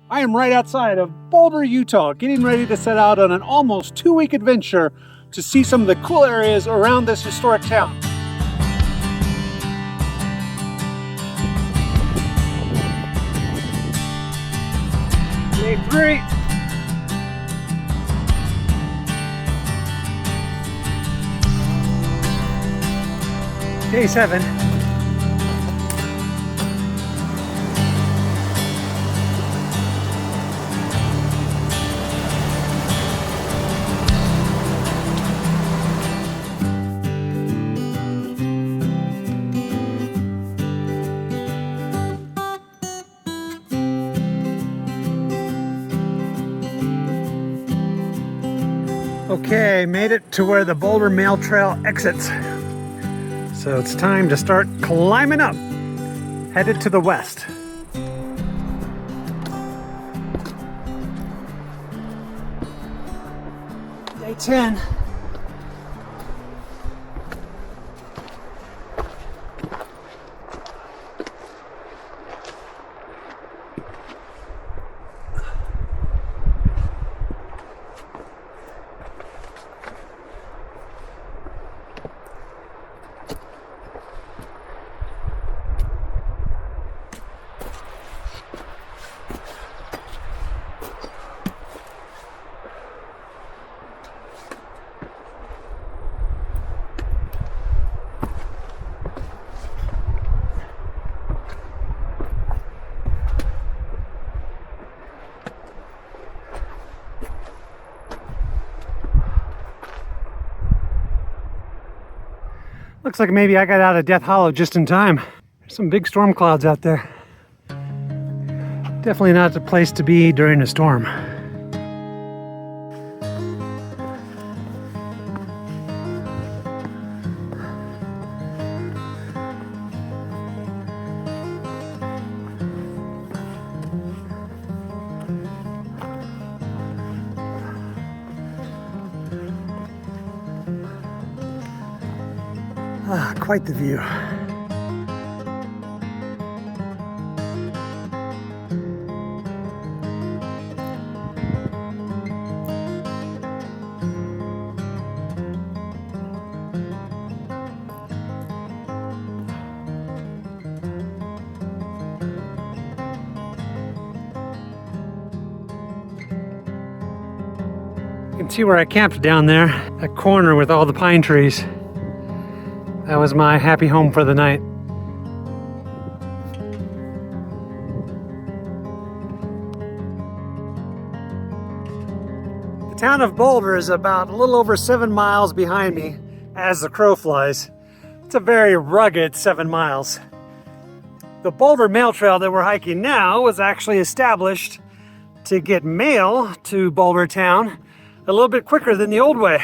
I am right outside of Boulder, Utah, getting ready to set out on an almost 2-week adventure to see some of the cool areas around this historic town. Day 3. Day 7. Okay, made it to where the Boulder Mail Trail exits. So it's time to start climbing up, headed to the west. Day 10. Looks like maybe I got out of Death Hollow just in time. There's some big storm clouds out there. Definitely not the place to be during a storm. Ah, quite the view. You can see where I camped down there, that corner with all the pine trees. That was my happy home for the night. The town of Boulder is about a little over 7 miles behind me as the crow flies. It's a very rugged 7 miles. The Boulder Mail Trail that we're hiking now was actually established to get mail to Boulder town a little bit quicker than the old way.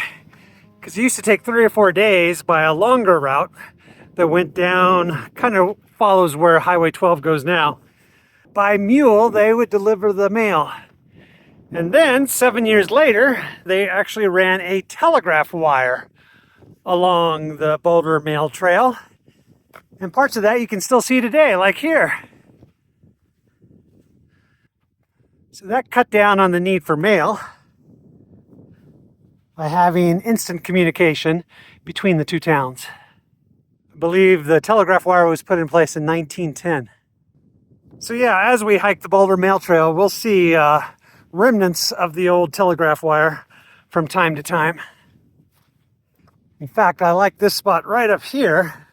Because it used to take 3 or 4 days by a longer route that went down, kind of follows where Highway 12 goes now. By mule, they would deliver the mail. And then 7 years later, they actually ran a telegraph wire along the Boulder Mail Trail. And parts of that you can still see today, like here. So that cut down on the need for mail by having instant communication between the two towns. I believe the telegraph wire was put in place in 1910. So yeah, as we hike the Boulder Mail Trail, we'll see remnants of the old telegraph wire from time to time. In fact, I like this spot right up here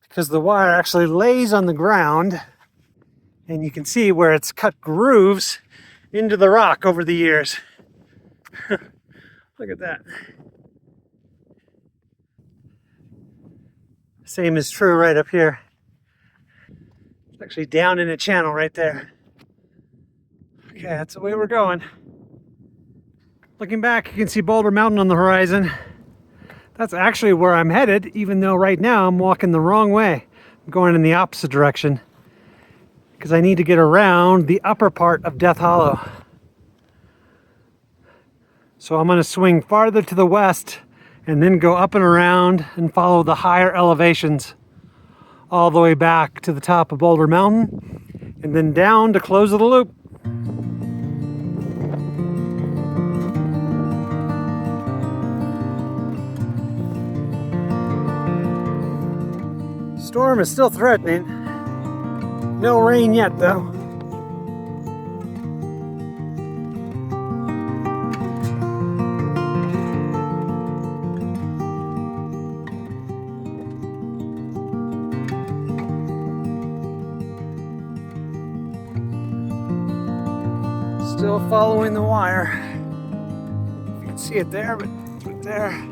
because the wire actually lays on the ground and you can see where it's cut grooves into the rock over the years. Look at that. Same is true right up here. It's actually down in a channel right there. Okay, that's the way we're going. Looking back, you can see Boulder Mountain on the horizon. That's actually where I'm headed, even though right now I'm walking the wrong way. I'm going in the opposite direction because I need to get around the upper part of Death Hollow. So I'm going to swing farther to the west and then go up and around and follow the higher elevations all the way back to the top of Boulder Mountain and then down to close the loop. Storm is still threatening. No rain yet, though. Still following the wire. You can see it there, but it's right there.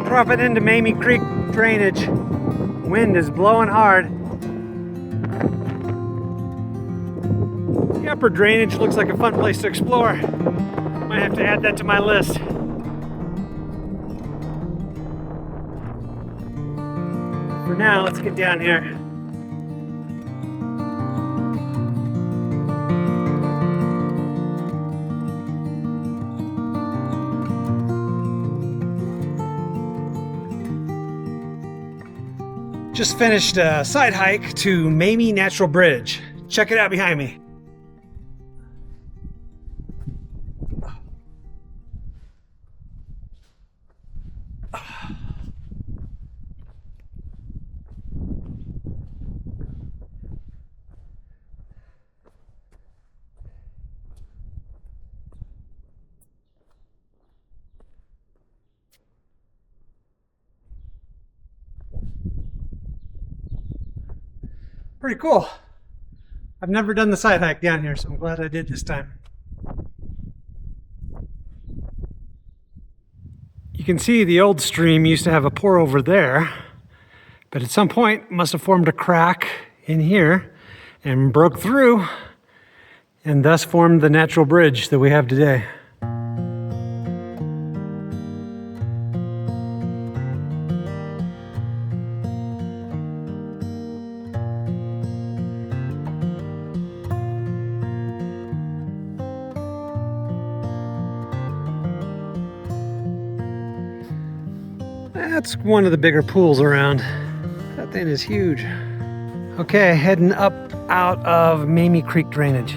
Dropping into Mamie Creek drainage. Wind is blowing hard. The upper drainage looks like a fun place to explore. Might have to add that to my list. For now, let's get down here. Just finished a side hike to Mamie Natural Bridge. Check it out behind me. Pretty cool. I've never done the side hike down here, so I'm glad I did this time. You can see the old stream used to have a pour over there, but at some point must have formed a crack in here and broke through and thus formed the natural bridge that we have today. That's one of the bigger pools around. That thing is huge. Okay, heading up out of Mamie Creek drainage.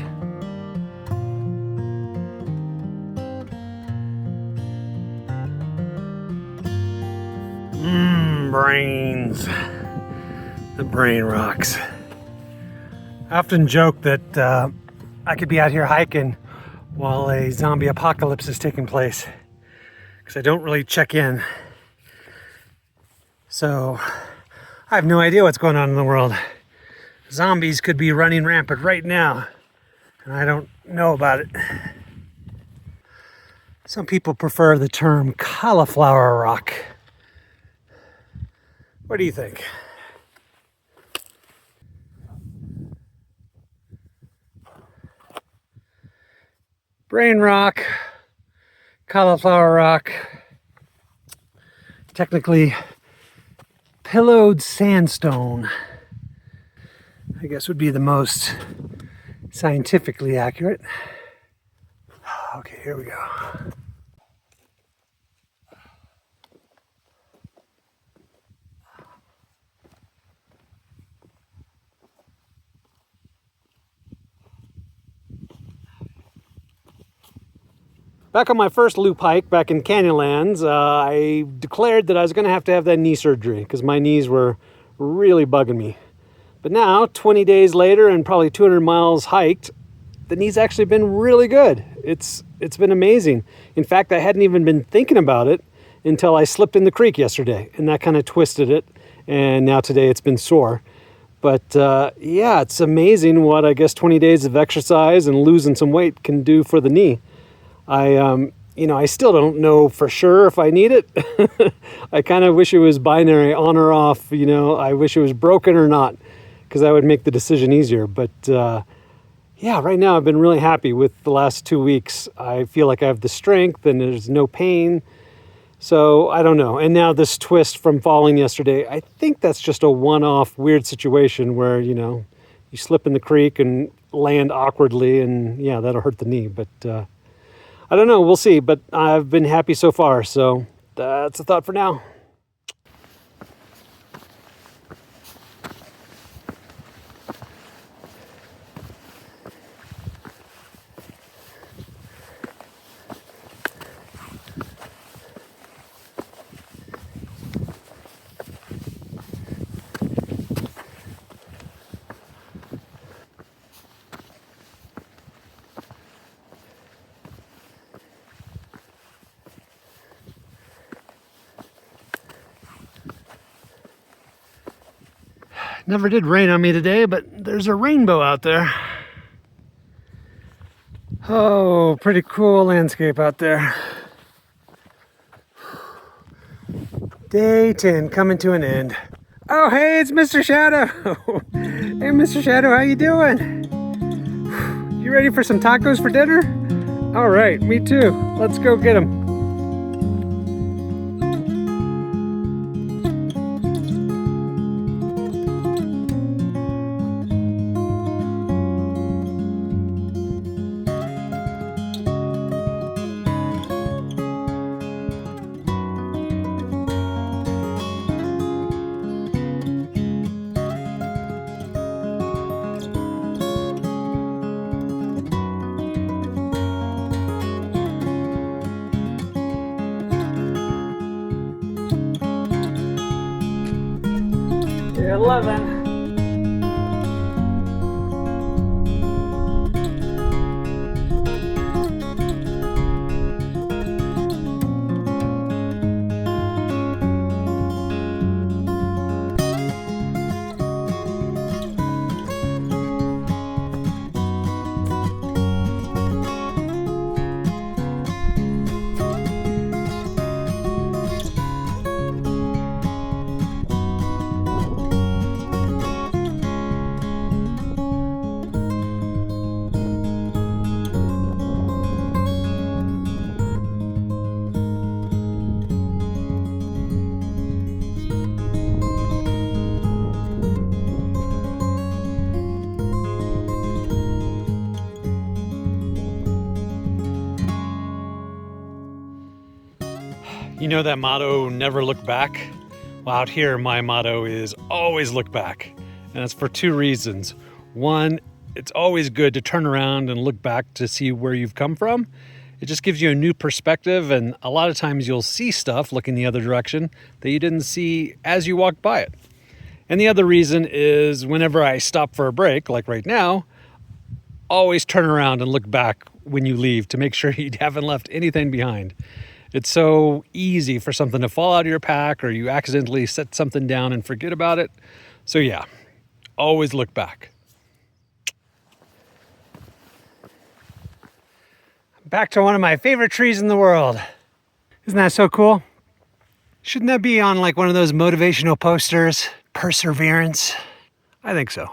Brains. The brain rocks. I often joke that I could be out here hiking while a zombie apocalypse is taking place, because I don't really check in. So I have no idea what's going on in the world. Zombies could be running rampant right now, and I don't know about it. Some people prefer the term cauliflower rock. What do you think? Brain rock, cauliflower rock, technically pillowed sandstone, I guess would be the most scientifically accurate. Okay, here we go. Back on my first loop hike back in Canyonlands, I declared that I was going to have that knee surgery because my knees were really bugging me. But now, 20 days later and probably 200 miles hiked, the knee's actually been really good. It's been amazing. In fact, I hadn't even been thinking about it until I slipped in the creek yesterday, and that kind of twisted it, and now today it's been sore. But yeah, it's amazing what I guess 20 days of exercise and losing some weight can do for the knee. I still don't know for sure if I need it. I kind of wish it was binary, on or off. I wish it was broken or not, because that would make the decision easier. But yeah, right now I've been really happy with the last 2 weeks. I feel like I have the strength and there's no pain. So I don't know. And now this twist from falling yesterday, I think that's just a one-off weird situation where, you slip in the creek and land awkwardly, and yeah, that'll hurt the knee. But I don't know, we'll see, but I've been happy so far, so that's a thought for now. Never did rain on me today, but there's a rainbow out there. Oh, pretty cool landscape out there. Day 10 coming to an end. Oh, hey, it's Mr. Shadow. Hey, Mr. Shadow, how you doing? You ready for some tacos for dinner? All right, me too. Let's go get them. Day 11. You know that motto, never look back? Well, out here, my motto is always look back. And that's for two reasons. One, it's always good to turn around and look back to see where you've come from. It just gives you a new perspective, and a lot of times you'll see stuff looking the other direction that you didn't see as you walked by it. And the other reason is whenever I stop for a break, like right now, always turn around and look back when you leave to make sure you haven't left anything behind. It's so easy for something to fall out of your pack, or you accidentally set something down and forget about it. So yeah, always look back. Back to one of my favorite trees in the world. Isn't that so cool? Shouldn't that be on like one of those motivational posters? Perseverance? I think so.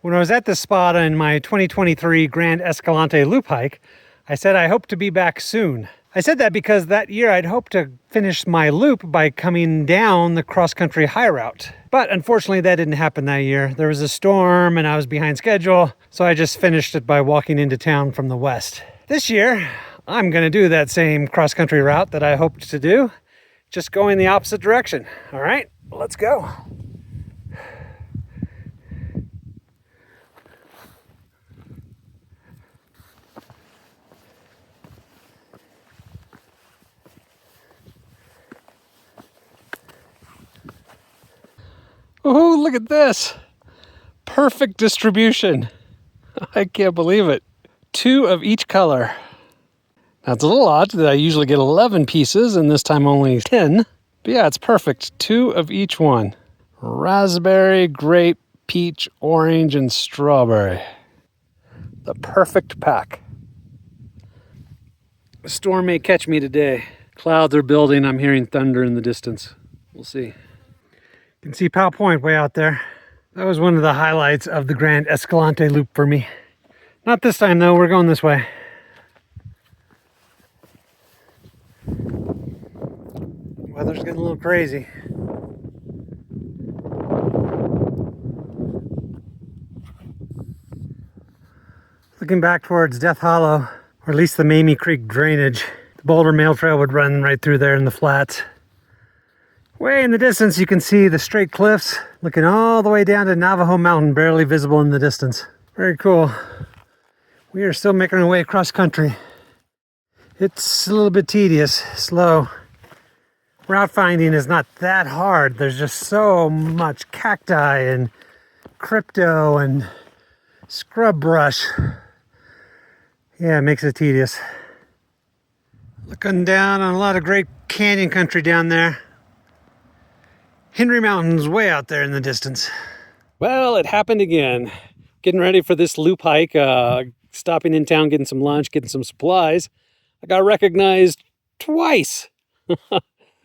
When I was at this spot in my 2023 Grand Escalante Loop Hike, I said I hope to be back soon. I said that because that year I'd hoped to finish my loop by coming down the cross-country high route. But unfortunately that didn't happen that year. There was a storm and I was behind schedule, so I just finished it by walking into town from the west. This year, I'm gonna do that same cross-country route that I hoped to do, just going the opposite direction. All right, let's go. Oh, look at this. Perfect distribution. I can't believe it. 2 of each color. Now it's a little odd that I usually get 11 pieces and this time only 10. But yeah, it's perfect. 2 of each one. Raspberry, grape, peach, orange, and strawberry. The perfect pack. A storm may catch me today. Clouds are building. I'm hearing thunder in the distance. We'll see. You can see Powell Point way out there. That was one of the highlights of the Grand Escalante loop for me. Not this time though, we're going this way. Weather's getting a little crazy. Looking back towards Death Hollow, or at least the Mamie Creek drainage, the Boulder Mail Trail would run right through there in the flats. Way in the distance you can see the straight cliffs looking all the way down to Navajo Mountain, barely visible in the distance. Very cool. We are still making our way across country. It's a little bit tedious, slow. Route finding is not that hard. There's just so much cacti and crypto and scrub brush. Yeah, it makes it tedious. Looking down on a lot of great canyon country down there. Henry Mountain's way out there in the distance. Well, it happened again. Getting ready for this loop hike, stopping in town, getting some lunch, getting some supplies. I got recognized twice.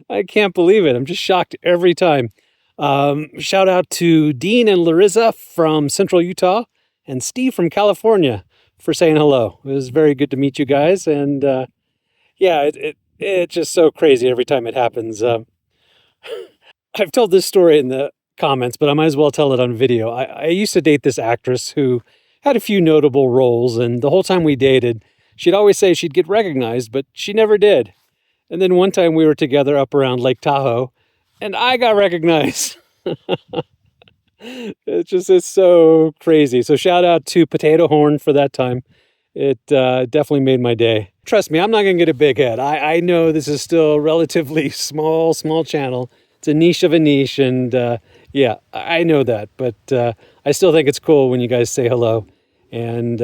I can't believe it. I'm just shocked every time. Shout out to Dean and Larissa from Central Utah and Steve from California for saying hello. It was very good to meet you guys. And yeah, it's just so crazy every time it happens. I've told this story in the comments, but I might as well tell it on video. I used to date this actress who had a few notable roles, and the whole time we dated, she'd always say she'd get recognized, but she never did. And then one time we were together up around Lake Tahoe, and I got recognized. It's so crazy. So shout out to Potato Horn for that time. It definitely made my day. Trust me, I'm not going to get a big head. I know this is still a relatively small channel. It's a niche of a niche, and yeah, I know that, but I still think it's cool when you guys say hello. And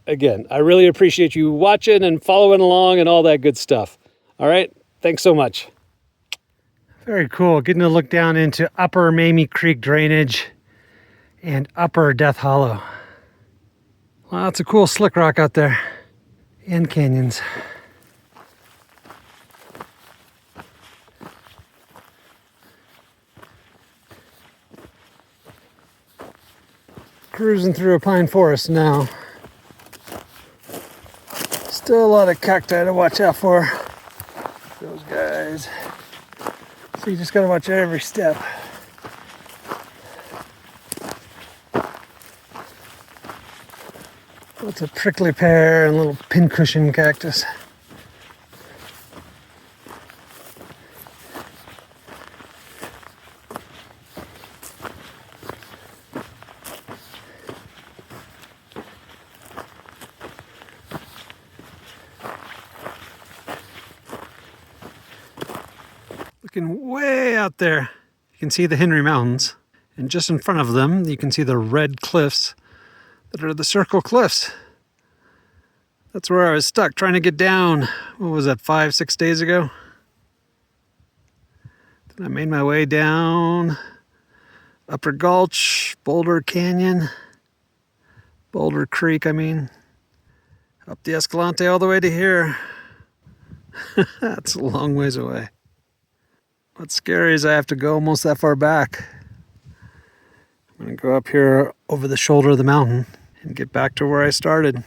again, I really appreciate you watching and following along and all that good stuff. All right, thanks so much. Very cool, getting to look down into upper Mamie Creek drainage and upper Death Hollow. Lots of cool slick rock out there and canyons. Cruising through a pine forest now. Still a lot of cacti to watch out for. Those guys. So you just gotta watch every step. Lots of prickly pear and little pincushion cactus. Looking way out there, you can see the Henry Mountains, and just in front of them you can see the red cliffs that are the Circle Cliffs. That's where I was stuck trying to get down. What was that, 5-6 days ago? Then I made my way down Upper Gulch, Boulder Canyon, Boulder Creek, I mean, up the Escalante all the way to here. That's a long ways away. What's scary is I have to go almost that far back. I'm gonna go up here over the shoulder of the mountain and get back to where I started.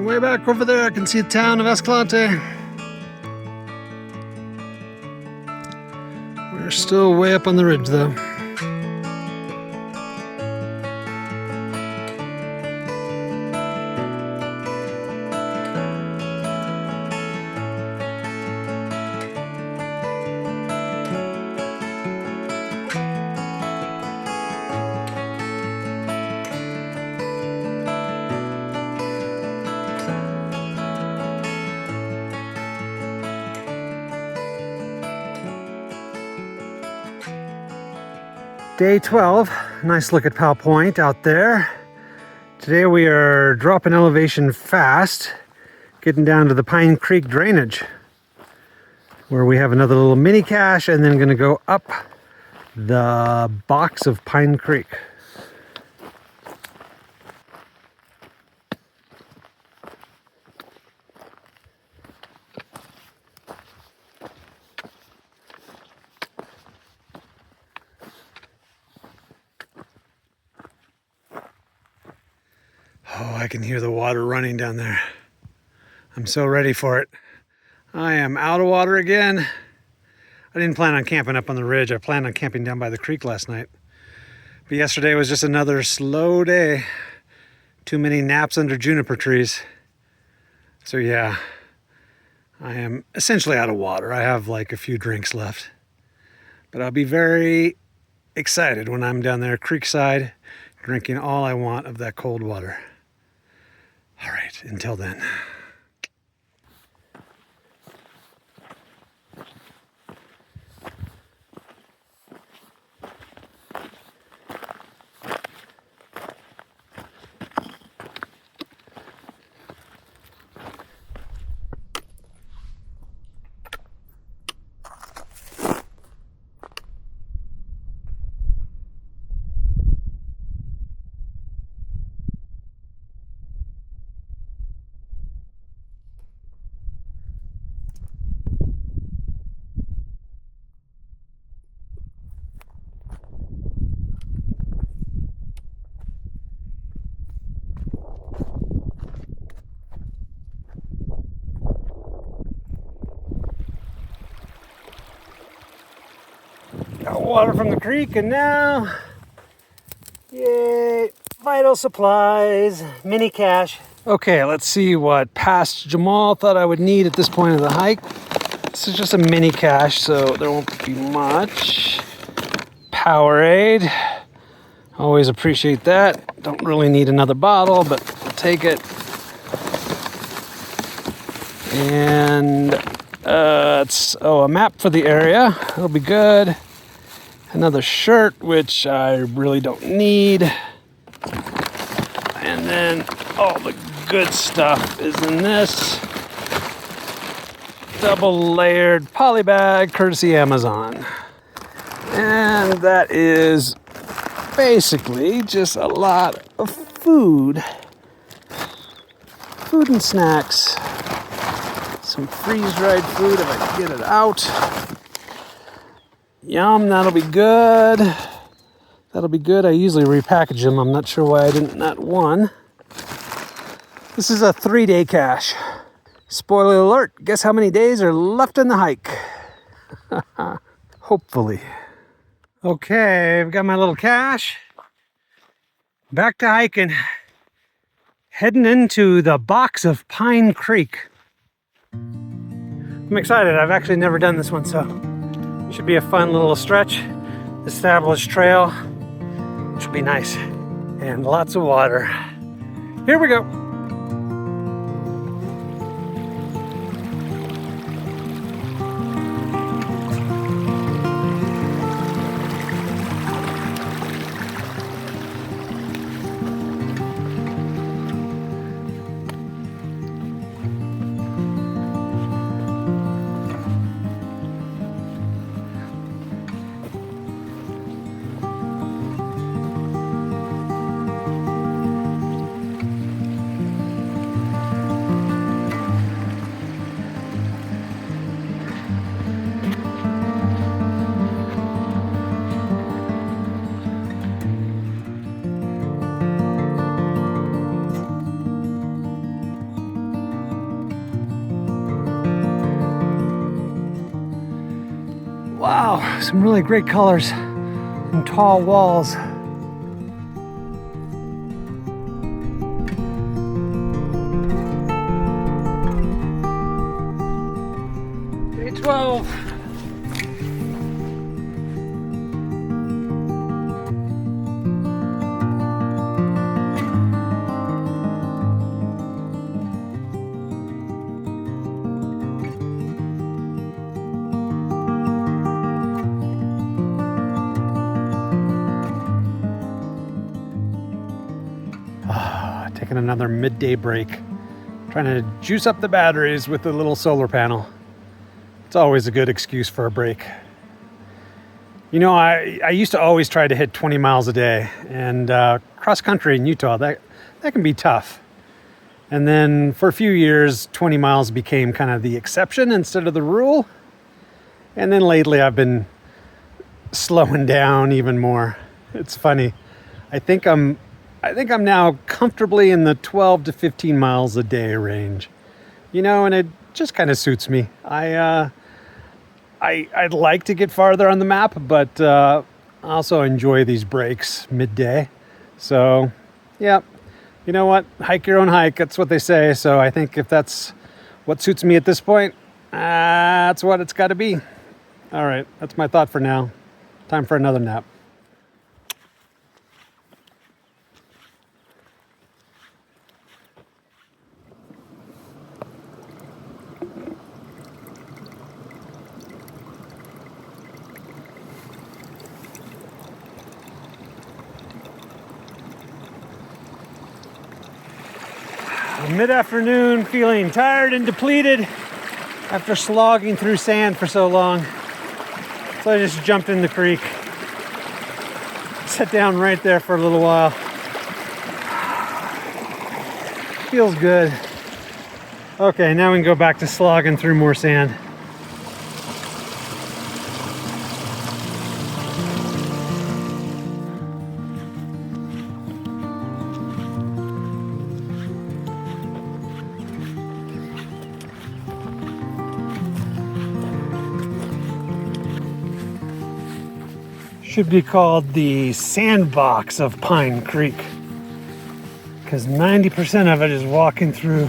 Way back over there, I can see the town of Escalante. We're still way up on the ridge, though. Day 12, nice look at Powell Point out there. Today we are dropping elevation fast, getting down to the Pine Creek drainage, where we have another little mini cache and then gonna go up the box of Pine Creek. Oh, I can hear the water running down there. I'm so ready for it. I am out of water again. I didn't plan on camping up on the ridge. I planned on camping down by the creek last night. But yesterday was just another slow day. Too many naps under juniper trees. So yeah, I am essentially out of water. I have like a few drinks left. But I'll be very excited when I'm down there creekside, drinking all I want of that cold water. All right, until then. Got water from the creek, and now, yay, vital supplies, mini cache. Okay, let's see what past Jamal thought I would need at this point of the hike. This is just a mini cache, so there won't be much. Powerade, always appreciate that. Don't really need another bottle, but I'll take it. And it's a map for the area. It'll be good. Another shirt, which I really don't need. And then all the good stuff is in this double layered poly bag, courtesy Amazon. And that is basically just a lot of food. Food and snacks. Some freeze-dried food if I can get it out. Yum, that'll be good. That'll be good. I usually repackage them. I'm not sure why I didn't that one. This is a 3-day cache. Spoiler alert, guess how many days are left in the hike? Hopefully. Okay, I've got my little cache. Back to hiking. Heading into the box of Pine Creek. I'm excited. I've actually never done this one, so it should be a fun little stretch. Established trail, which will be nice. And lots of water. Here we go. Wow, some really great colors and tall walls. Day 12. Taking another midday break, trying to juice up the batteries with the little solar panel. It's always a good excuse for a break. You know, I used to always try to hit 20 miles a day, and cross country in Utah, that can be tough. And then for a few years, 20 miles became kind of the exception instead of the rule. And then lately I've been slowing down even more. It's funny. I think I'm now comfortably in the 12 to 15 miles a day range. You know, and it just kind of suits me. I'd like to get farther on the map, but I also enjoy these breaks midday. So, yeah, you know what? Hike your own hike. That's what they say. So I think if that's what suits me at this point, that's what it's got to be. All right, that's my thought for now. Time for another nap. Mid-afternoon, feeling tired and depleted after slogging through sand for so long. So I just jumped in the creek. Sat down right there for a little while. Feels good. Okay, now we can go back to slogging through more sand. Should be called the sandbox of Pine Creek, because 90% of it is walking through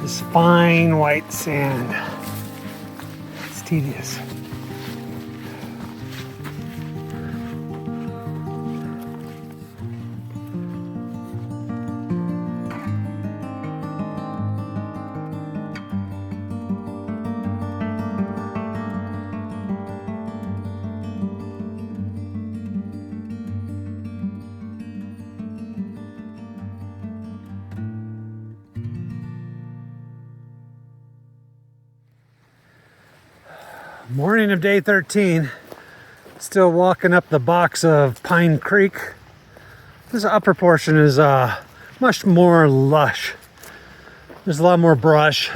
this fine white sand. It's tedious. Morning of day 13, still walking up the box of Pine Creek. This upper portion is much more lush. There's a lot more brush.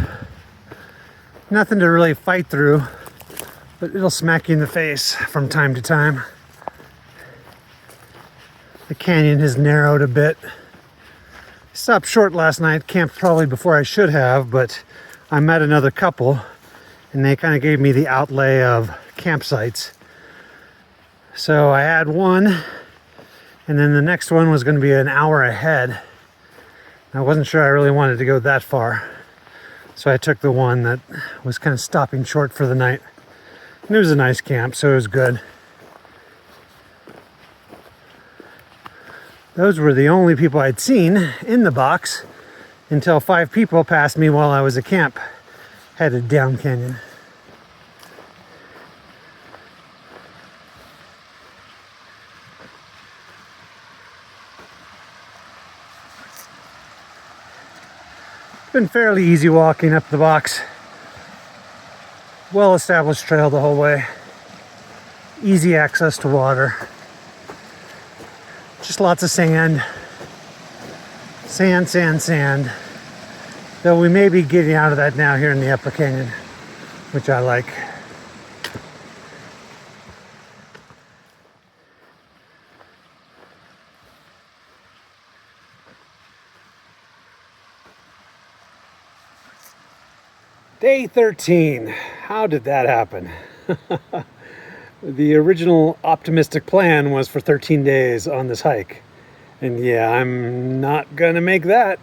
Nothing to really fight through, but it'll smack you in the face from time to time. The canyon has narrowed a bit. Stopped short last night, camped probably before I should have, but I met another couple and they kind of gave me the outlay of campsites. So I had one, and then the next one was going to be an hour ahead. I wasn't sure I really wanted to go that far, so I took the one that was kind of stopping short for the night. And it was a nice camp, so it was good. Those were the only people I'd seen in the box until 5 people passed me while I was at camp, headed down canyon. Been fairly easy walking up the box. Well-established trail the whole way. Easy access to water. Just lots of sand. Sand, sand, sand. Though we may be getting out of that now here in the upper canyon, which I like. Day 13. How did that happen? The original optimistic plan was for 13 days on this hike. And yeah, I'm not gonna make that.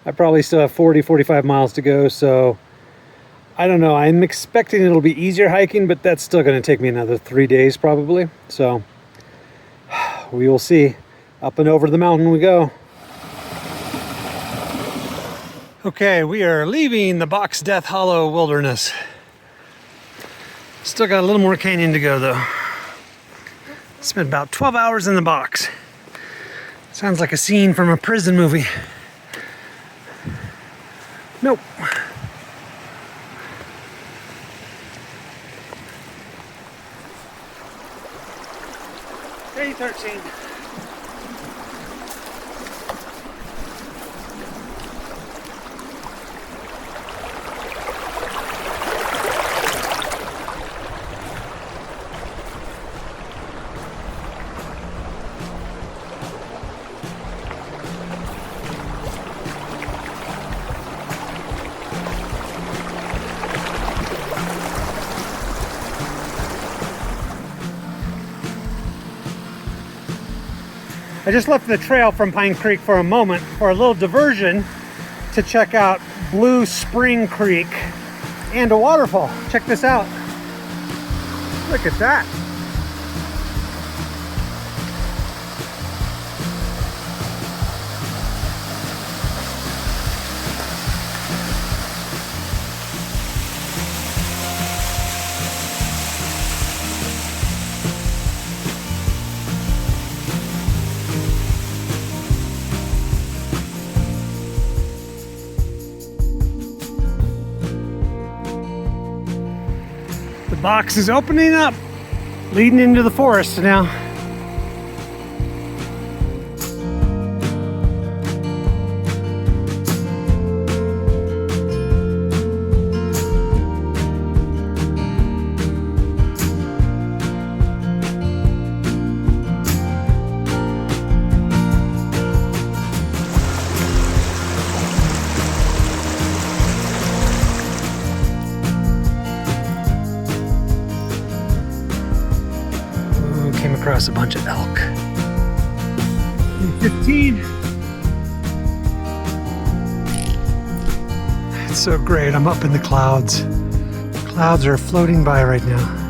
I probably still have 45 miles to go, so I don't know. I'm expecting it'll be easier hiking, but that's still gonna take me another 3 days probably. So we will see. Up and over the mountain we go. Okay, we are leaving the Box Death Hollow Wilderness. Still got a little more canyon to go though. Spent about 12 hours in the box. Sounds like a scene from a prison movie. Nope. Day 13. I just left the trail from Pine Creek for a moment for a little diversion to check out Blue Spring Creek and a waterfall. Check this out. Look at that. The box is opening up, leading into the forest now. Across a bunch of elk. 15. It's so great. I'm up in the clouds. Clouds are floating by right now.